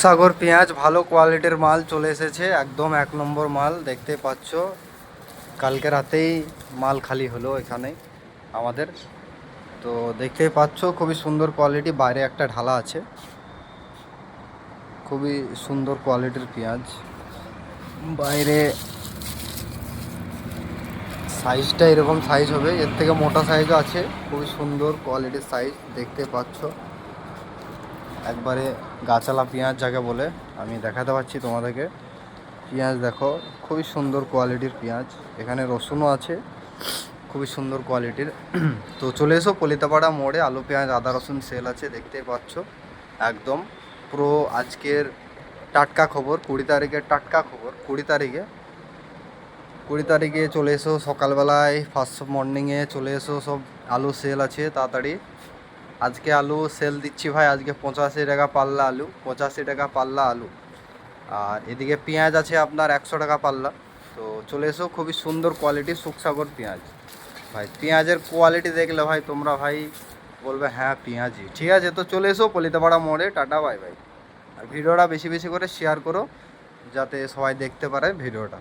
সাগর পেঁয়াজ ভালো কোয়ালিটির মাল চলে এসেছে, একদম এক নম্বর মাল দেখতে পাচ্ছ। কালকে রাতেই মাল খালি হলো এখানে আমাদের। তো দেখতেই পাচ্ছ খুবই সুন্দর কোয়ালিটি, বাইরে একটা ঢালা আছে, খুবই সুন্দর কোয়ালিটির পেঁয়াজ। বাইরে সাইজটা এরকম সাইজ হবে, এর থেকে মোটা সাইজও আছে, খুবই সুন্দর কোয়ালিটির সাইজ দেখতে পাচ্ছ। একবারে গাছালা পেঁয়াজ যাকে বলে, আমি দেখাতে পাচ্ছি তোমাদেরকে। পেঁয়াজ দেখো, খুবই সুন্দর কোয়ালিটির পেঁয়াজ। এখানে রসুনও আছে, খুবই সুন্দর কোয়ালিটির। তো চলে এসো পলিতাপাড়া মোড়ে, আলু পেঁয়াজ আদা রসুন সেল আছে দেখতেই পাচ্ছ। একদম পুরো আজকের টাটকা খবর, 20 তারিখের টাটকা খবর। 20 তারিখে চলে এসো সকালবেলায়, ফার্স্ট মর্নিংয়ে চলে এসো। সব আলু সেল আছে তাড়াতাড়ি। আজকে আলু সেল দিচ্ছি ভাই, আজকে 85 টাকা পাল্লা আলু, 85 টাকা পাল্লা আলু। আর এদিকে পেঁয়াজ আছে আপনার 100 টাকা পাল্লা। তো চলে এসো, খুবই সুন্দর কোয়ালিটি সুখসাগর পেঁয়াজ। ভাই পেঁয়াজের কোয়ালিটি দেখলে ভাই তোমরা ভাই বলবে হ্যাঁ পেঁয়াজই। ঠিক আছে, তো চলে এসো পলিতাপাড়া মোড়ে। Tata bye bye. আর ভিডিওটা বেশি বেশি করে শেয়ার করো যাতে সবাই দেখতে পারে ভিডিওটা।